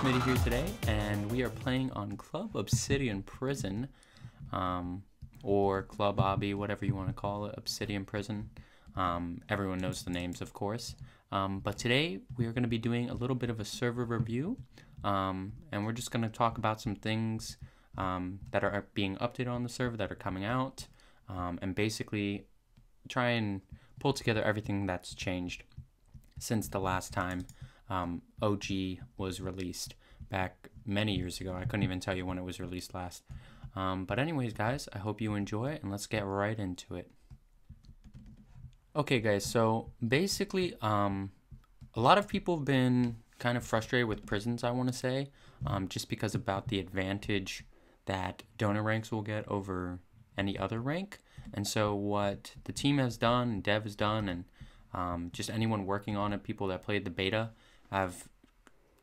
Smitty here today, and we are playing on Club Obsidian Prison, or Club Obby, whatever you want to call it, Obsidian Prison. Everyone knows the names, of course. But today we are going to be doing a little bit of a server review, and we're just going to talk about some things that are being updated on the server that are coming out, and basically try and pull together everything that's changed since the last time OG was released back many years ago. I couldn't even tell you when it was released last. But anyways, guys, I hope you enjoy it, and let's get right into it. Okay, guys, so basically, a lot of people have been kind of frustrated with prisons, I want to say, just because about the advantage that donor ranks will get over any other rank. And so what the team has done, Dev has done, and just anyone working on it, people that played the beta, have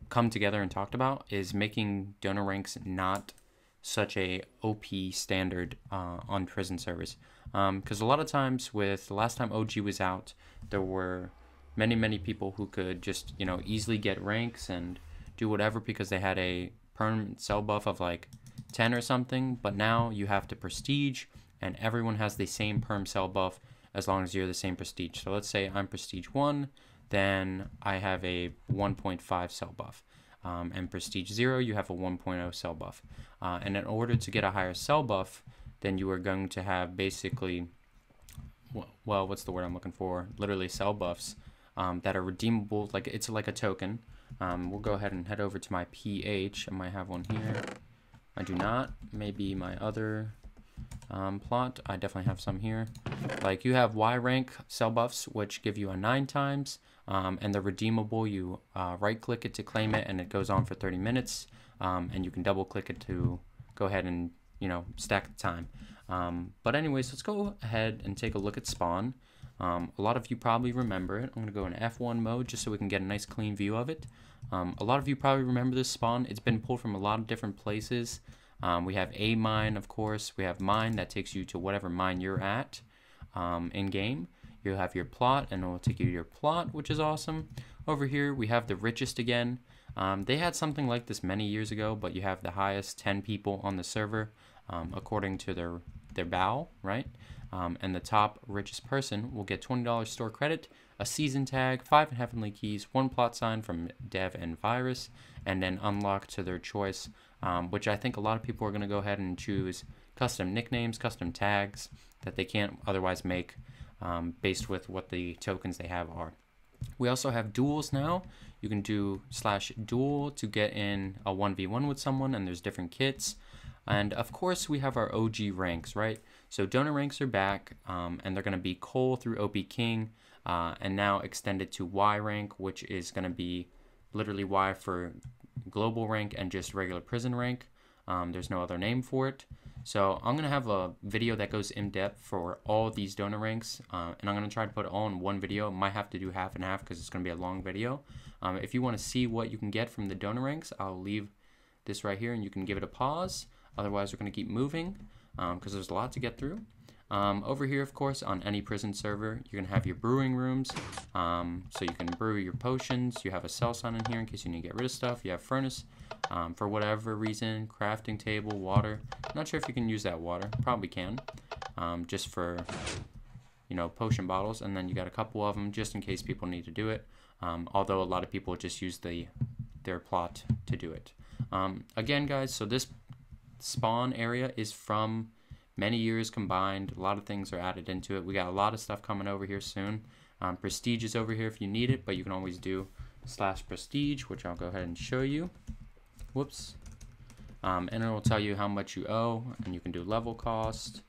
come together and talked about is making donor ranks not such a OP standard on prison servers. Because a lot of times with the last time OG was out, there were many people who could just, easily get ranks and do whatever because they had a permanent cell buff of like 10 or something. But now you have to prestige, and everyone has the same perm cell buff as long as you're the same prestige. So let's say I'm prestige 1, then I have a 1.5 cell buff. And prestige 0, you have a 1.0 cell buff. And in order to get a higher cell buff, then you are going to have basically, well, what's the word I'm looking for? Literally cell buffs that are redeemable. Like it's like a token. We'll go ahead and head over to my PH. I might have one here. I do not. Maybe my other plot. I definitely have some here. Like you have Y rank cell buffs, which give you a 9 times. And they're redeemable. You right click it to claim it, and it goes on for 30 minutes. And you can double click it to go ahead and stack the time. But anyways, let's go ahead and take a look at spawn. A lot of you probably remember it. I'm gonna go in F1 mode just so we can get a nice clean view of it. A lot of you probably remember this spawn. It's been pulled from a lot of different places. We have a mine, of course. We have mine that takes you to whatever mine you're at in game. You'll have your plot, and it will take you to your plot, which is awesome. Over here, we have the richest again. They had something like this many years ago, but you have the highest 10 people on the server, according to their bow, right? And the top richest person will get $20 store credit, a season tag, 5 heavenly keys, 1 plot sign from Dev and Virus, and then unlock to their choice, which I think a lot of people are going to go ahead and choose custom nicknames, custom tags that they can't otherwise make. Based with what the tokens they have are. We also have duels now. You can do /duel to get in a 1v1 with someone, and there's different kits. And of course we have our OG ranks, right? So donor ranks are back, and they're going to be Cole through OP King, and now extended to Y rank, which is going to be literally Y for global rank and just regular prison rank. There's no other name for it. So I'm going to have a video that goes in depth for all these donor ranks, and I'm going to try to put it all in one video. Might have to do half and half because it's going to be a long video. If you want to see what you can get from the donor ranks, I'll leave this right here and you can give it a pause. Otherwise, we're going to keep moving because there's a lot to get through. Over here, of course, on any prison server, you're going to have your brewing rooms. So you can brew your potions. You have a cell sign in here in case you need to get rid of stuff. You have furnace for whatever reason, crafting table, water. Not sure if you can use that water. Probably can. Just for, potion bottles. And then you got a couple of them just in case people need to do it. Although a lot of people just use their plot to do it. Again, guys, so this spawn area is from many years combined. A lot of things are added into it. We got a lot of stuff coming over here soon. Prestige is over here if you need it, but you can always do /prestige, which I'll go ahead and show you. Whoops. And it will tell you how much you owe, and you can do level cost.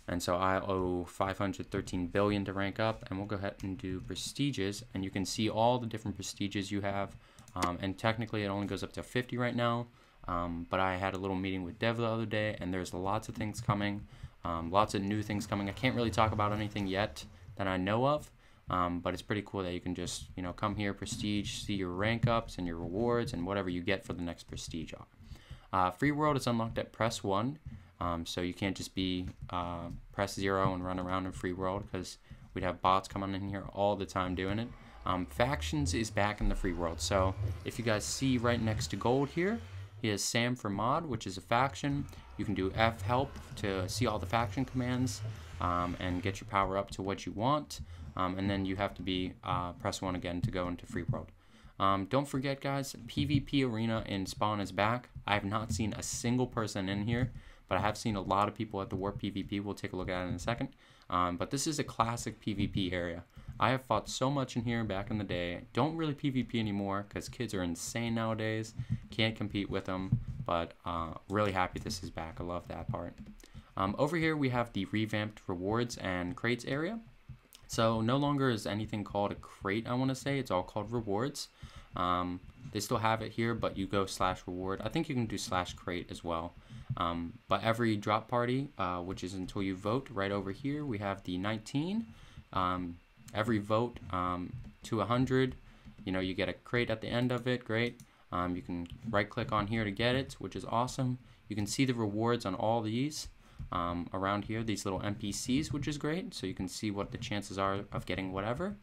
And so I owe 513 billion to rank up, and we'll go ahead and do prestiges, and you can see all the different prestiges you have. And technically it only goes up to 50 right now. But I had a little meeting with Dev the other day, and there's lots of things coming, lots of new things coming. I can't really talk about anything yet that I know of, but it's pretty cool that you can just, come here, prestige, see your rank ups and your rewards and whatever you get for the next prestige. Free world is unlocked at press 1, so you can't just be press 0 and run around in free world because we'd have bots coming in here all the time doing it. Factions is back in the free world. So if you guys see right next to gold here, he has Sam for mod, which is a faction. You can do F help to see all the faction commands and get your power up to what you want. And then you have to be press 1 again to go into free world. Don't forget, guys, PvP arena in spawn is back. I have not seen a single person in here, but I have seen a lot of people at the Warp PvP. We'll take a look at it in a second. But this is a classic PvP area. I have fought so much in here back in the day. Don't really PvP anymore because kids are insane nowadays. Can't compete with them, but really happy this is back. I love that part. Over here we have the revamped rewards and crates area. So no longer is anything called a crate, I want to say. It's all called rewards. They still have it here, but you go /reward. I think you can do /crate as well. But every drop party, which is until you vote, right over here, we have the 19. Every vote to 100, you get a crate at the end of it. Great. You can right click on here to get it, which is awesome. You can see the rewards on all these around here, these little NPCs, which is great. So you can see what the chances are of getting whatever.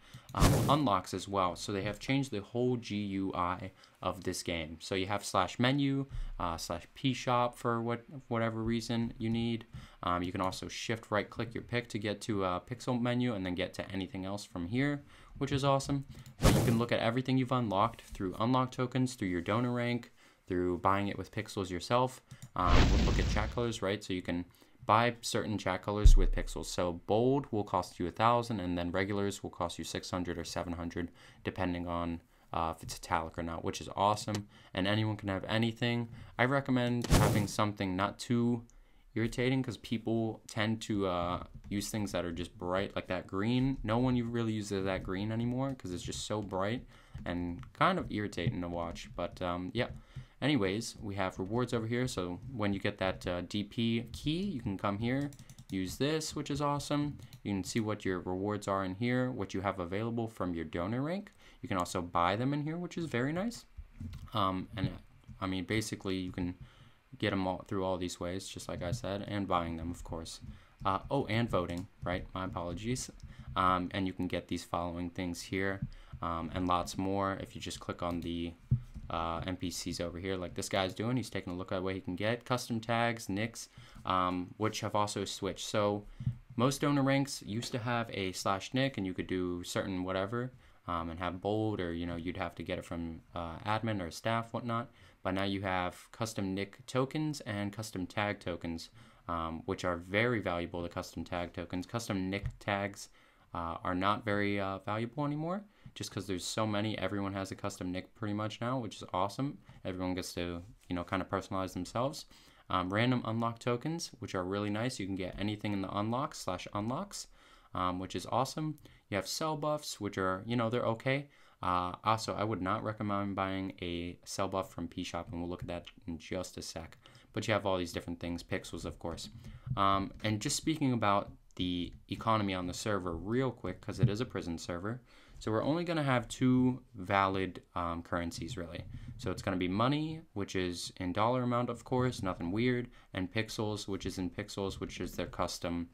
Unlocks as well. So they have changed the whole GUI of this game. So you have /menu, /pshop for whatever reason you need. You can also shift right click your pick to get to a pixel menu and then get to anything else from here, which is awesome. But you can look at everything you've unlocked through unlock tokens, through your donor rank, through buying it with pixels yourself. We'll look at chat colors, right? So you can buy certain chat colors with pixels. So bold will cost you 1,000, and then regulars will cost you 600 or 700, depending on if it's italic or not, which is awesome. And anyone can have anything. I recommend having something not too irritating because people tend to use things that are just bright, like that green. No one really uses that green anymore because it's just so bright and kind of irritating to watch. But yeah. Anyways, we have rewards over here. So when you get that DP key, you can come here, use this, which is awesome. You can see what your rewards are in here, what you have available from your donor rank. You can also buy them in here, which is very nice. And I mean, basically you can get them all through all these ways, just like I said, and buying them, of course. Oh, and voting, right? My apologies. And you can get these following things here and lots more if you just click on the NPCs over here, like this guy's doing. He's taking a look at what he can get. Custom tags, nicks, which have also switched. So most donor ranks used to have a /nick, and you could do certain whatever and have bold, or you'd have to get it from admin or staff, whatnot. But now you have custom nick tokens and custom tag tokens, which are very valuable. The custom tag tokens, custom nick tags are not very valuable anymore, just because there's so many. Everyone has a custom nick pretty much now, which is awesome. Everyone gets to kind of personalize themselves. Random unlock tokens, which are really nice. You can get anything in the unlocks /unlocks, which is awesome. You have cell buffs, which are they're okay. Also, I would not recommend buying a cell buff from pshop, and we'll look at that in just a sec. But you have all these different things, pixels, of course. And just speaking about the economy on the server real quick, because it is a prison server. So we're only going to have 2 valid currencies, really. So it's going to be money, which is in dollar amount, of course, nothing weird, and pixels, which is in pixels, which is their custom,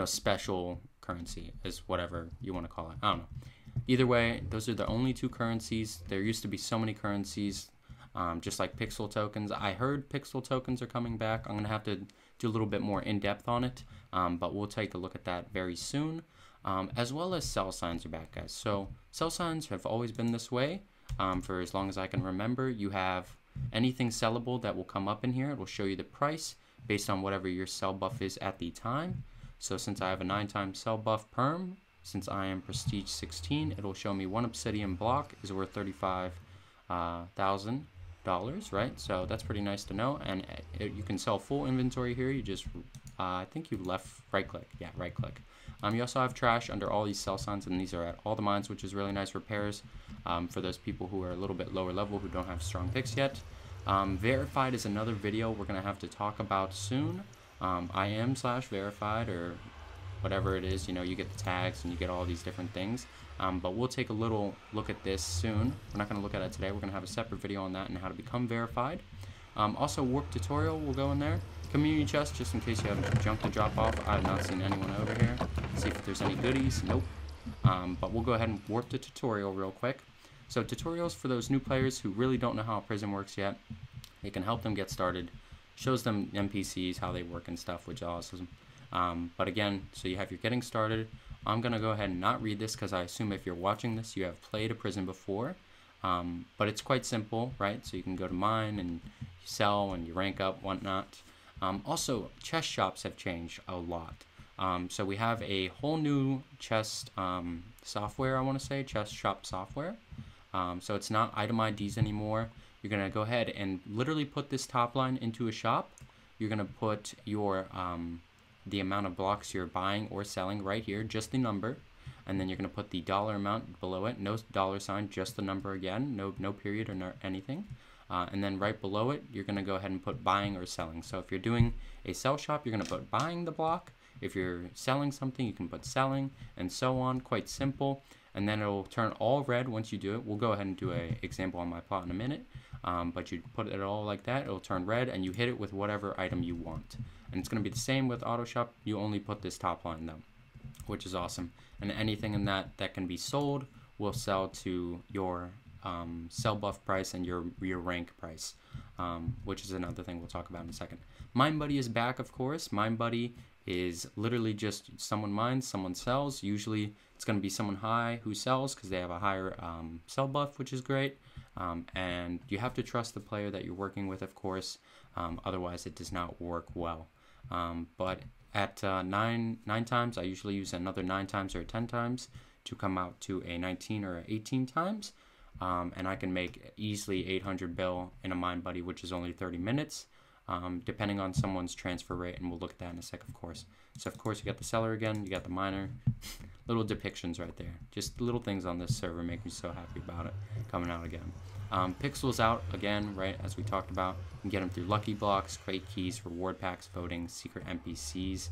special currency, is whatever you want to call it. I don't know. Either way, those are the only 2 currencies. There used to be so many currencies, just like pixel tokens. I heard pixel tokens are coming back. I'm going to have to do a little bit more in-depth on it, but we'll take a look at that very soon. As well as cell signs are back, guys. So cell signs have always been this way for as long as I can remember. You have anything sellable that will come up in here. It will show you the price based on whatever your cell buff is at the time. So since I have a 9-time cell buff perm, since I am prestige 16, it'll show me 1 obsidian block is worth $35,000, right? So that's pretty nice to know. And you can sell full inventory here. You just I think you right click. Yeah, right click. You also have trash under all these cell signs, and these are at all the mines, which is really nice repairs for those people who are a little bit lower level who don't have strong picks yet. Verified is another video we're going to have to talk about soon. I am /verified, or whatever it is. You get the tags and you get all these different things. But we'll take a little look at this soon. We're not going to look at it today. We're going to have a separate video on that and how to become verified. Also, work tutorial will go in there. Community chest, just in case you have junk to drop off. I have not seen anyone over here. See if there's any goodies. Nope. But we'll go ahead and warp the tutorial real quick. So tutorials for those new players who really don't know how a prison works yet. It can help them get started, shows them NPCs, how they work and stuff, which is awesome. But again, so you have your getting started. I'm going to go ahead and not read this because I assume if you're watching this, you have played a prison before. But it's quite simple, right? So you can go to mine and you sell and you rank up, whatnot. Also, chest shops have changed a lot. So we have a whole new chest software, I want to say, chest shop software. So it's not item IDs anymore. You're going to go ahead and literally put this top line into a shop. You're going to put your the amount of blocks you're buying or selling right here, just the number. And then you're going to put the dollar amount below it, no dollar sign, just the number again, no period or no anything. And then right below it, you're going to go ahead and put buying or selling. So if you're doing a sell shop, you're going to put buying the block. If you're selling something, you can put selling, and so on. Quite simple. And then it'll turn all red once you do it. We'll go ahead and do an example on my plot in a minute. But you put it all like that, it'll turn red, and you hit it with whatever item you want. And it's going to be the same with auto shop. You only put this top line though, which is awesome. And anything in that can be sold will sell to your sell buff price and your rank price, which is another thing we'll talk about in a second. Mine Buddy is back, of course. Mine Buddy is literally just someone mines, someone sells. Usually it's going to be someone high who sells because they have a higher sell buff, which is great. And you have to trust the player that you're working with, of course. Otherwise it does not work well. But at 9 times, I usually use another 9 times or 10 times to come out to a 19 or 18 times. And I can make easily 800 bill in a Mine Buddy, which is only 30 minutes, depending on someone's transfer rate, and we'll look at that in a sec, of course. So, of course, you got the seller again, you got the miner, little depictions right there. Just little things on this server make me so happy about it coming out again. Pixels out again, right, as we talked about. You can get them through lucky blocks, crate keys, reward packs, voting, secret NPCs,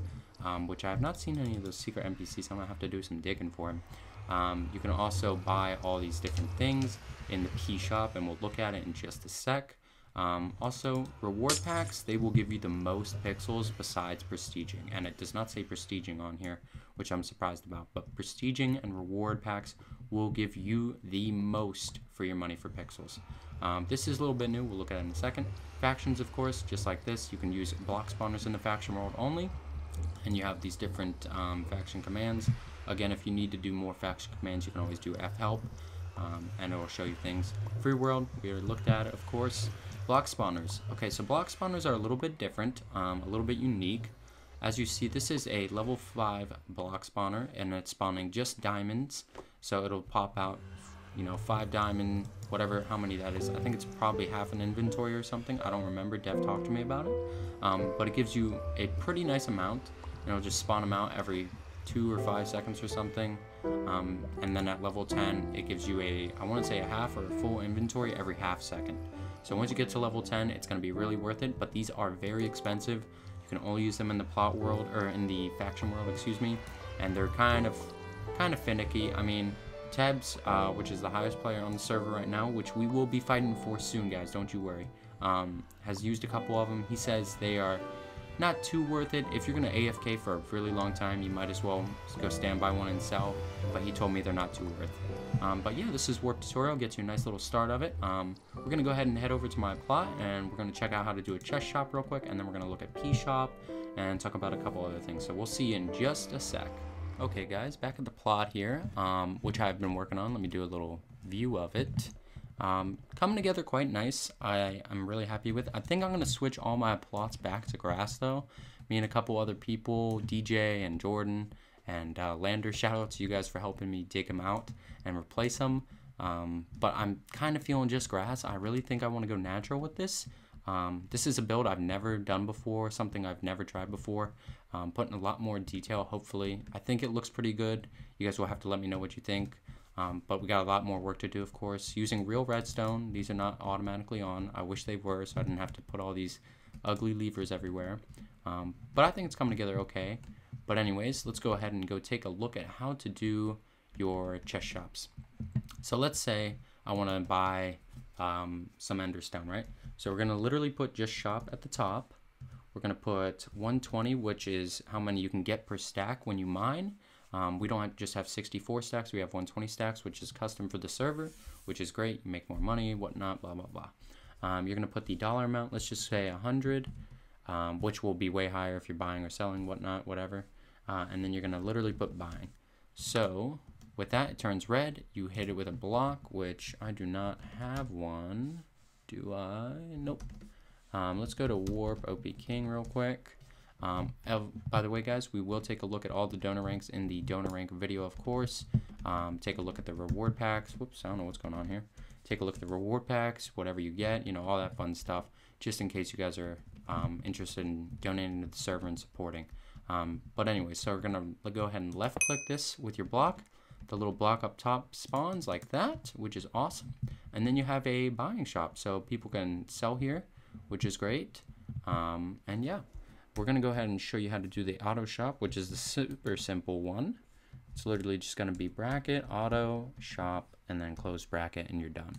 which I have not seen any of those secret NPCs. I'm going to have to do some digging for them. You can also buy all these different things in the P shop, and we'll look at it in just a sec. Also, reward packs, they will give you the most pixels besides prestiging, and it does not say prestiging on here, which I'm surprised about, but prestiging and reward packs will give you the most for your money for pixels. This is a little bit new, we'll look at it in a second. Factions, of course, just like this, you can use block spawners in the faction world only, and you have these different faction commands. Again, if you need to do more faction commands, you can always do F-help, and it will show you things. Free world, we already looked at it, of course. Block spawners. Okay, so block spawners are a little bit different, a little bit unique. As you see, this is a level 5 block spawner, and it's spawning just diamonds. So it'll pop out, you know, 5 diamond, whatever, how many that is. I think it's probably half an inventory or something. I don't remember. Dev talked to me about it. But it gives you a pretty nice amount, and it'll just spawn them out every 2 or 5 seconds or something. And then at level 10, it gives you I want to say a half or a full inventory every half second. So once you get to level 10, it's going to be really worth it, but these are very expensive. You can only use them in the plot world, or in the faction world, excuse me, and they're kind of finicky. I mean, Tebs, which is the highest player on the server right now, which we will be fighting for soon, guys, don't you worry, has used a couple of them. He says they are not too worth it. If you're going to AFK for a really long time, you might as well go stand by one and sell, but he told me they're not too worth it. But yeah, this is Warp Tutorial, gets you a nice little start of it. We're going to go ahead and head over to my plot, and we're going to check out how to do a chest shop real quick, and then we're going to look at P shop and talk about a couple other things. So we'll see you in just a sec. Okay guys, back at the plot here, which I've been working on. Let me do a little view of it. Coming together quite nice. I'm really happy with it. I think I'm going to switch all my plots back to grass though. Me and a couple other people, DJ and Jordan and Lander, shout out to you guys for helping me dig them out and replace them. But I'm kind of feeling just grass. I really think I want to go natural with this. This is a build I've never done before, something I've never tried before. Putting a lot more detail, hopefully. I think it looks pretty good. You guys will have to let me know what you think. But we got a lot more work to do, of course. Using real redstone, these are not automatically on. I wish they were, so I didn't have to put all these ugly levers everywhere. But I think it's coming together okay. But anyways, let's go ahead and go take a look at how to do your chest shops. So let's say I want to buy some enderstone, right? So we're going to literally put just shop at the top. We're going to put 120, which is how many you can get per stack when you mine. We don't just have 64 stacks, we have 120 stacks, which is custom for the server, which is great. You make more money, whatnot, blah, blah, blah. You're going to put the dollar amount, let's just say 100, which will be way higher if you're buying or selling, whatnot, whatever. And then you're going to literally put buying. So with that, it turns red. You hit it with a block, which I do not have one. Do I? Nope. Let's go to Warp OP King real quick. By the way, guys, we will take a look at all the donor ranks in the donor rank video, of course. Take a look at the reward packs. Whoops, I don't know what's going on here. Take a look at the reward packs, whatever you get, you know, all that fun stuff, just in case you guys are interested in donating to the server and supporting. But anyway, so we're going to go ahead and left click this with your block. The little block up top spawns like that, which is awesome. And then you have a buying shop, so people can sell here, which is great. And yeah, we're going to go ahead and show you how to do the auto shop, which is the super simple one. It's literally just going to be bracket, auto, shop, and then close bracket, and you're done.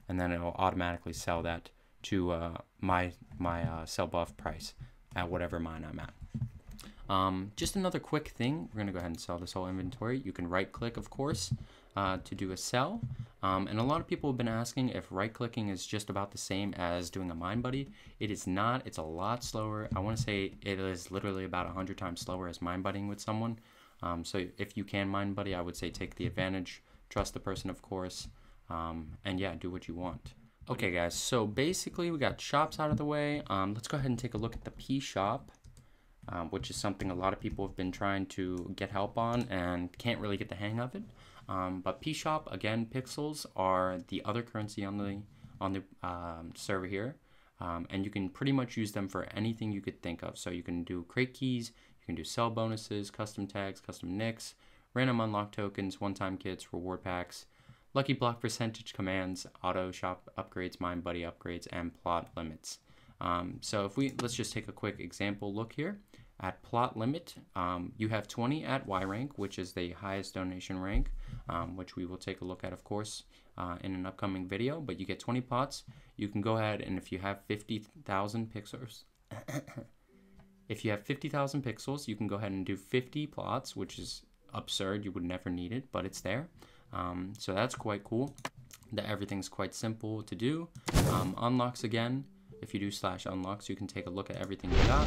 And then it'll automatically sell that to my sell buff price at whatever mine I'm at. Just another quick thing, we're going to go ahead and sell this whole inventory. You can right click, of course, to do a sell. And a lot of people have been asking if right clicking is just about the same as doing a mine buddy. It is not. It's a lot slower. I want to say it is literally about 100 times slower as mine buddying with someone. So if you can mine buddy, I would say take the advantage, trust the person, of course, and yeah, do what you want. Okay guys, so basically we got shops out of the way. Let's go ahead and take a look at the P shop. Which is something a lot of people have been trying to get help on and can't really get the hang of it. But P shop, again, pixels are the other currency on the server here, and you can pretty much use them for anything you could think of. So you can do crate keys, you can do sell bonuses, custom tags, custom nicks, random unlock tokens, one-time kits, reward packs, lucky block percentage commands, auto shop upgrades, mine buddy upgrades, and plot limits. So let's just take a quick example look here. At plot limit, you have 20 at Y rank, which is the highest donation rank, which we will take a look at, of course, in an upcoming video. But you get 20 plots. You can go ahead and if you have 50,000 pixels, you can go ahead and do 50 plots, which is absurd. You would never need it, but it's there. So that's quite cool. That everything's quite simple to do. Unlocks again. If you do /unlocks, you can take a look at everything you got,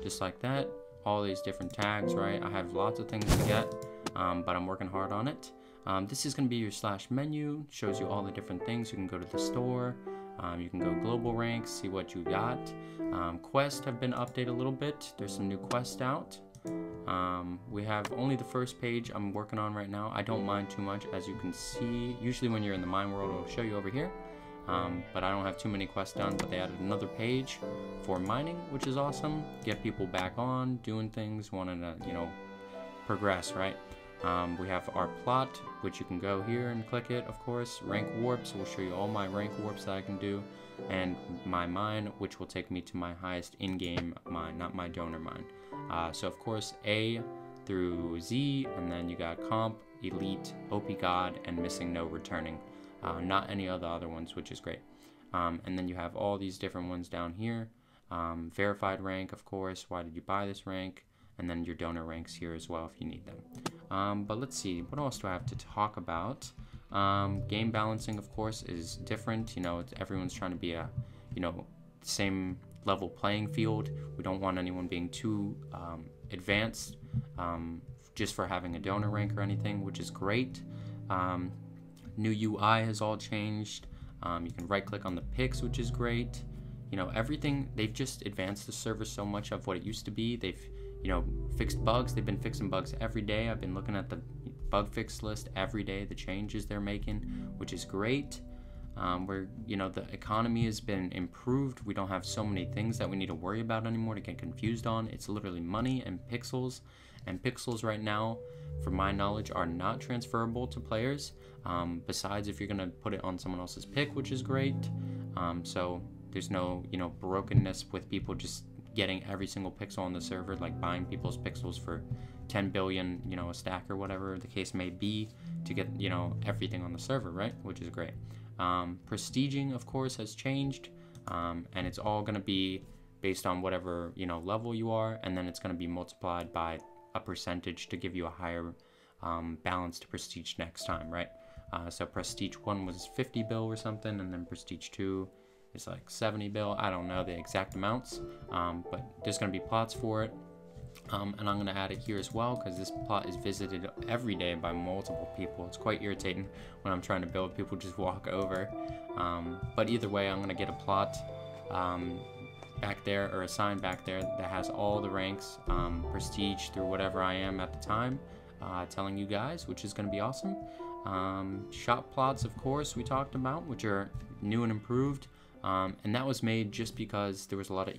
just like that. All these different tags, right? I have lots of things to get, but I'm working hard on it. This is going to be your /menu, shows you all the different things. You can go to the store, you can go global ranks, see what you got. Quests have been updated a little bit. There's some new quests out. We have only the first page I'm working on right now. I don't mind too much, as you can see. Usually when you're in the mine world, it'll show you over here. But I don't have too many quests done, but they added another page for mining, which is awesome. Get people back on, doing things, wanting to, you know, progress, right? We have our plot, which you can go here and click it, of course. Rank warps will show you all my rank warps that I can do. And my mine, which will take me to my highest in-game mine, not my donor mine. So of course, A through Z, and then you got comp, elite, OP god, and missing no returning. Not any of the other ones, which is great. And then you have all these different ones down here. Verified rank, of course. Why did you buy this rank? And then your donor ranks here as well if you need them. But let's see, what else do I have to talk about? Game balancing, of course, is different. You know, everyone's trying to be a, you know, same level playing field. We don't want anyone being too advanced just for having a donor rank or anything, which is great. New UI has all changed. You can right click on the picks, which is great. You know, everything, they've just advanced the server so much of what it used to be. They've, you know, fixed bugs. They've been fixing bugs every day. I've been looking at the bug fix list every day, the changes they're making, which is great. Where, you know, the economy has been improved. We don't have so many things that we need to worry about anymore to get confused on. It's literally money and pixels. And pixels right now, from my knowledge, are not transferable to players. Besides if you're gonna put it on someone else's pick, which is great. So there's no, you know, brokenness with people just getting every single pixel on the server, like buying people's pixels for 10 billion, you know, a stack or whatever the case may be to get, you know, everything on the server, right? Which is great. Prestiging, of course, has changed, and it's all gonna be based on whatever, you know, level you are, and then it's gonna be multiplied by a percentage to give you a higher balance to Prestige next time, right? So Prestige 1 was 50 bill or something, and then Prestige 2 is like 70 bill. I don't know the exact amounts, but there's going to be plots for it. And I'm going to add it here as well, because this plot is visited every day by multiple people. It's quite irritating when I'm trying to build, people just walk over. But either way, I'm going to get a plot back there, or a sign back there that has all the ranks, prestige through whatever I am at the time, telling you guys, which is going to be awesome. Shop plots, of course, we talked about, which are new and improved. And that was made just because there was a lot of,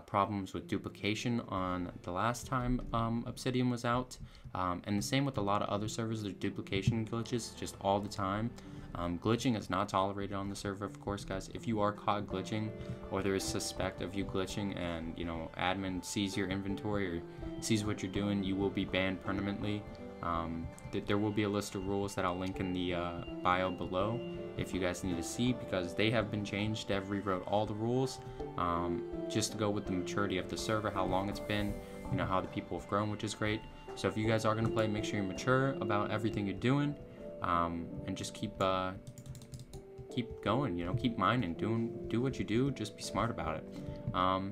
problems with duplication on the last time Obsidian was out, and the same with a lot of other servers. There's duplication glitches just all the time. Glitching is not tolerated on the server, of course, guys. If you are caught glitching, or there is suspect of you glitching, and admin sees your inventory or sees what you're doing, you will be banned permanently. There will be a list of rules that I'll link in the bio below if you guys need to see, because they have been changed. They've rewrote all the rules just to go with the maturity of the server, how long it's been, how the people have grown, which is great. So if you guys are going to play, make sure you're mature about everything you're doing, and just keep going, keep mining, do what you do, just be smart about it. I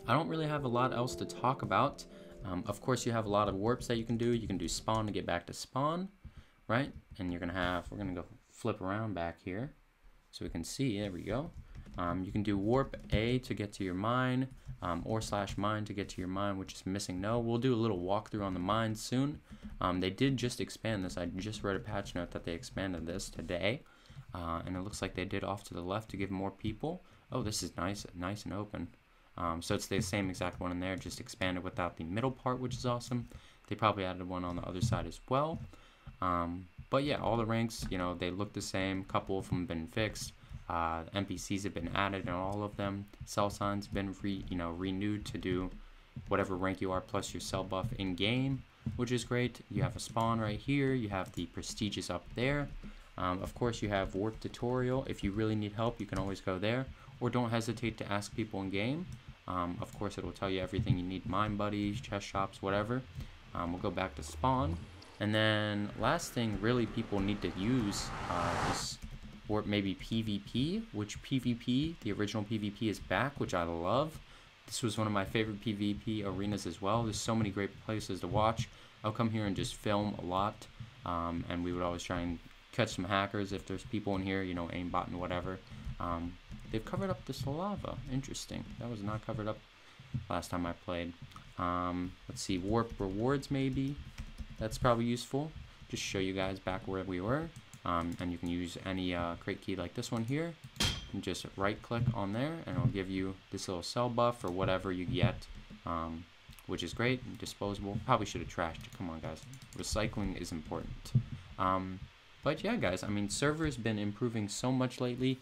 don't really have a lot else to talk about. Of course, you have a lot of warps that you can do. You can do spawn to get back to spawn, right? And we're gonna go flip around back here so we can see. There we go. You can do warp A to get to your mine, or /mine to get to your mine, which is missing no. We'll do a little walkthrough on the mine soon. They did just expand this. I just read a patch note that they expanded this today, and it looks like they did off to the left to give more people. Oh, this is nice and open. So it's the same exact one in there, just expanded without the middle part, which is awesome. They probably added one on the other side as well. But yeah, all the ranks, they look the same. A couple of them have been fixed. NPCs have been added in all of them. Cell signs been renewed to do whatever rank you are plus your cell buff in game, which is great. You have a spawn right here. You have the prestiges up there. Of course, you have warp tutorial. If you really need help, you can always go there, or don't hesitate to ask people in game. Of course, it will tell you everything you need: mine buddies, chest shops, whatever. We'll go back to spawn, and then last thing really people need to use is warp maybe PvP, which PvP, the original PvP, is back, which I love. This was one of my favorite PvP arenas as well. There's so many great places to watch. I'll come here and just film a lot, and we would always try and catch some hackers if there's people in here, aimbot and whatever. They've covered up this lava. Interesting. That was not covered up last time I played. Let's see, warp rewards maybe. That's probably useful. Just show you guys back where we were. And you can use any crate key like this one here, and just right click on there, and it'll give you this little cell buff or whatever you get, which is great. Disposable. Probably should have trashed it. Come on, guys. Recycling is important. But yeah, guys, I mean, server's been improving so much lately.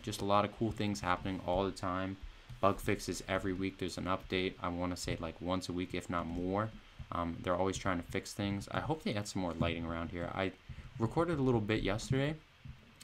Just a lot of cool things happening all the time. Bug fixes every week. There's an update. I want to say like once a week, if not more. They're always trying to fix things. I hope they add some more lighting around here. I recorded a little bit yesterday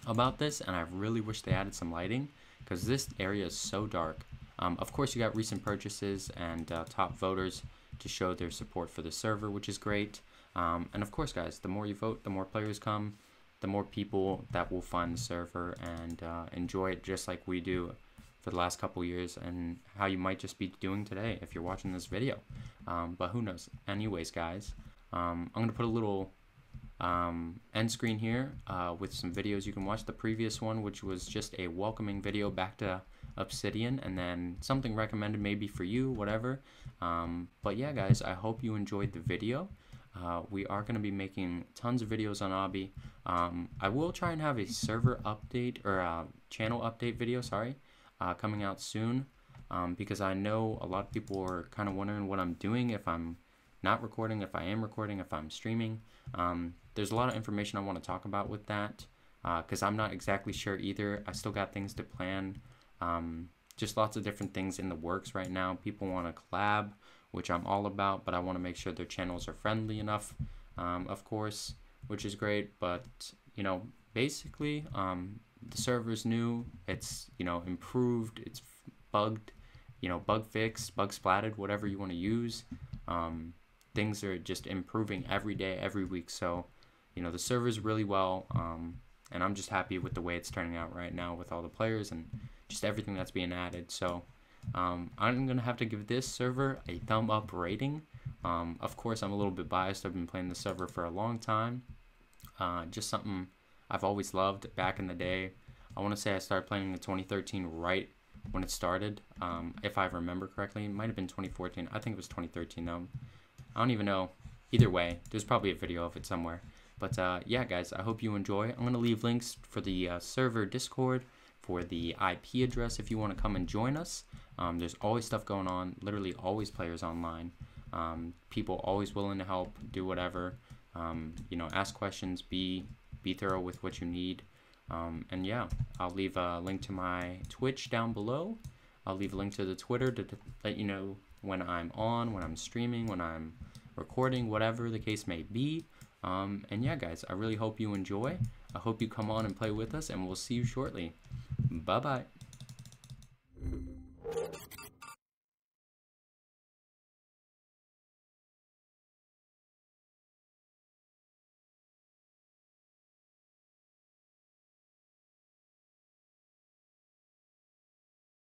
about this, and I really wish they added some lighting, because this area is so dark. Of course, you got recent purchases and top voters to show their support for the server, which is great. And of course, guys, the more you vote, the more players come, the more people that will find the server and enjoy it just like we do for the last couple years, and how you might just be doing today if you're watching this video. But who knows? Anyways, guys, I'm going to put a little end screen here with some videos you can watch. The previous one, which was just a welcoming video back to Obsidian, and then something recommended maybe for you, whatever. But yeah, guys, I hope you enjoyed the video. We are going to be making tons of videos on Obby. I will try and have a server update, or a channel update video, sorry, coming out soon, because I know a lot of people are kind of wondering what I'm doing, if I'm not recording, if I am recording, if I'm streaming. There's a lot of information I want to talk about with that, because I'm not exactly sure either. I still got things to plan. Just lots of different things in the works right now. People want to collab, which I'm all about, but I want to make sure their channels are friendly enough, of course, which is great. But, basically, the server's new. It's, improved. It's bugged, bug fixed, bug splatted, whatever you want to use. things are just improving every day, every week. So, you know, the server's really well, and I'm just happy with the way it's turning out right now with all the players and just everything that's being added. So I'm gonna have to give this server a thumb up rating. Of course, I'm a little bit biased. I've been playing the server for a long time. Just something I've always loved back in the day. I want to say I started playing in 2013 right when it started, if I remember correctly. It might have been 2014. I think it was 2013 though. I don't even know. Either way, there's probably a video of it somewhere. But yeah, guys, I hope you enjoy. I'm going to leave links for the server Discord, for the IP address if you want to come and join us. There's always stuff going on, literally always players online. People always willing to help, do whatever. You know, ask questions, be thorough with what you need. And yeah, I'll leave a link to my Twitch down below. I'll leave a link to the Twitter to let you know when I'm on, when I'm streaming, when I'm recording, whatever the case may be. And yeah, guys, I really hope you enjoy. I hope you come on and play with us, and we'll see you shortly. Bye-bye.